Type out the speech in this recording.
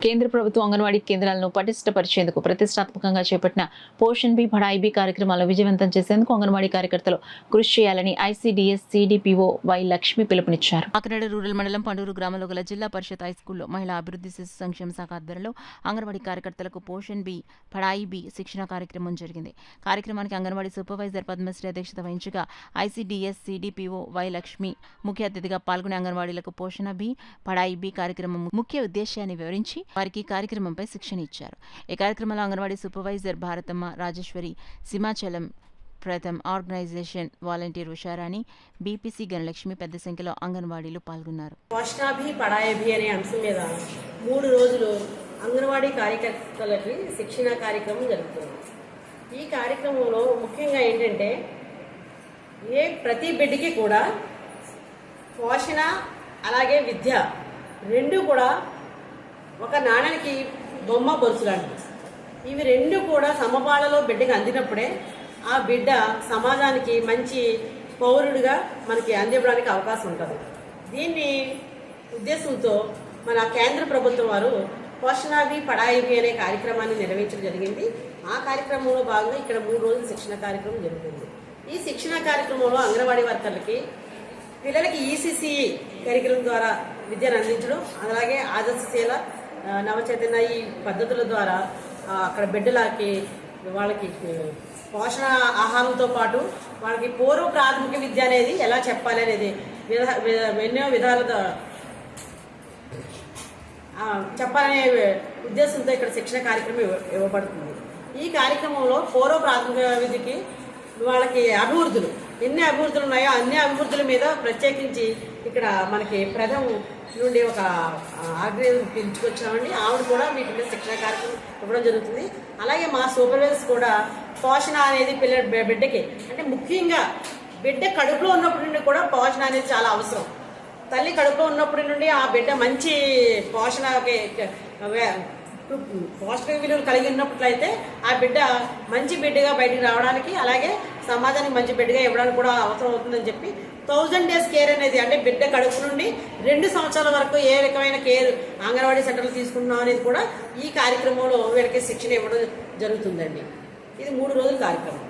కేంద్ర ప్రభుత్వం అంగన్వాడీ కేంద్రాలను పటిష్టపరిచేందుకు ప్రతిష్టాత్మకంగా చేపట్టిన పోషణ్ బి పడాయి బి కార్యక్రమాలను విజయవంతం చేసేందుకు అంగన్వాడీ కార్యకర్తలు కృషి చేయాలని ఐసీడీఎస్ సిడిపిఓ వై లక్ష్మి పిలుపునిచ్చారు. కాకినాడ రూరల్ మండలం పండూరు గ్రామంలో గల జిల్లా పరిషత్ హైస్కూల్లో మహిళా అభివృద్ధి శిశు సంక్షేమ శాఖ ఆధ్వర్యంలో అంగన్వాడీ కార్యకర్తలకు పోషణ్ బి పడాయి బి శిక్షణ కార్యక్రమం జరిగింది. కార్యక్రమానికి అంగన్వాడీ సూపర్వైజర్ పద్మశ్రీ అధ్యక్షత వహించగా ఐసీడీఎస్ సిడిపిఓ వై లక్ష్మి ముఖ్య అతిథిగా పాల్గొనే అంగన్వాడీలకు పోషణ బి పడాయి బి కార్యక్రమం ముఖ్య ఉద్దేశాన్ని వివరించి వారికి కార్యక్రమంపై శిక్షణ ఇచ్చారు. ఈ కార్యక్రమంలో anganwadi supervisor Bharatamma, Rajeshwari, Simhachalam Pratham organization volunteer Usharani, BPC Ganalakshmi పెద్ద సంఖ్యలో అంగన్వాడీలు పాల్గొన్నారు. పోషణాభి పడాయభి అనే అంశం మీద 3 రోజులు అంగన్వాడీ కార్యకర్తలకి శిక్షణ కార్యక్రమం జరుగుతుంది. ఈ కార్యక్రమంలో ముఖ్యంగా ఏంటంటే ప్రతి బిడ్డకి కూడా పోషణ అలాగే విద్య రెండు కూడా ఒక నాణానికి బొమ్మ బొరుసులాంటి. ఇవి రెండు కూడా సమపాలలో బిడ్డకి అందినప్పుడే ఆ బిడ్డ సమాజానికి మంచి పౌరుడిగా మనకి అందివ్వడానికి అవకాశం ఉంటుంది. దీన్ని ఉద్దేశంతో మన కేంద్ర ప్రభుత్వం వారు పోషణాభి పడాయిభి అనే కార్యక్రమాన్ని నిర్వహించడం జరిగింది. ఆ కార్యక్రమంలో భాగంగా ఇక్కడ 3 రోజుల శిక్షణ కార్యక్రమం జరుగుతుంది. ఈ శిక్షణ కార్యక్రమంలో అంగన్వాడీ వర్కర్లకి పిల్లలకి ఈసీసీ కరికులం ద్వారా విద్యను అందించడం, అలాగే ఆదర్శశీల నవచైతన్య ఈ పద్ధతుల ద్వారా అక్కడ బిడ్డలకి వాళ్ళకి పోషణ ఆహారంతో పాటు వాళ్ళకి పూర్వ ప్రాథమిక విద్య అనేది ఎలా చెప్పాలి అనేది ఎన్నో విధాలుగా చెప్పాలనే ఉద్దేశంతో ఇక్కడ శిక్షణ కార్యక్రమం ఇవ్వబడుతుంది. ఈ కార్యక్రమంలో పూర్వ ప్రాథమిక విద్యకి వాళ్ళకి అభివృద్ధులు ఎన్ని అభివృద్ధులు ఉన్నాయో అన్ని అభివృద్ధుల మీద ప్రత్యేకించి ఇక్కడ మనకి ప్రథమ నుండి ఒక ఆర్గనైజేషన్ పిలుచుకొచ్చామండి. ఆవిడ కూడా వీటి మీద శిక్షణ కార్యక్రమం ఇవ్వడం జరుగుతుంది. అలాగే మా సూపర్వైజర్స్ కూడా పోషణ అనేది బిడ్డకి అంటే ముఖ్యంగా బిడ్డ కడుపులో ఉన్నప్పటి నుండి కూడా పోషణ అనేది చాలా అవసరం. తల్లి కడుపులో ఉన్నప్పటి నుండి ఆ బిడ్డ మంచి పోషక విలువలు కలిగి ఉన్నట్లయితే ఆ బిడ్డ మంచి బిడ్డగా బయటికి రావడానికి అలాగే సమాజానికి మంచి బిడ్డగా ఇవ్వడానికి కూడా అవసరం అవుతుందని చెప్పి 1000 days కేర్ అనేది అంటే బిడ్డ కడుపు నుండి 2 సంవత్సరాల వరకు ఏ రకమైన కేర్ అంగన్వాడీ సెంటర్లు తీసుకుంటున్నాం అనేది కూడా ఈ కార్యక్రమంలో వీళ్ళకి శిక్షణ ఇవ్వడం జరుగుతుందండి. ఇది 3 రోజుల కార్యక్రమం.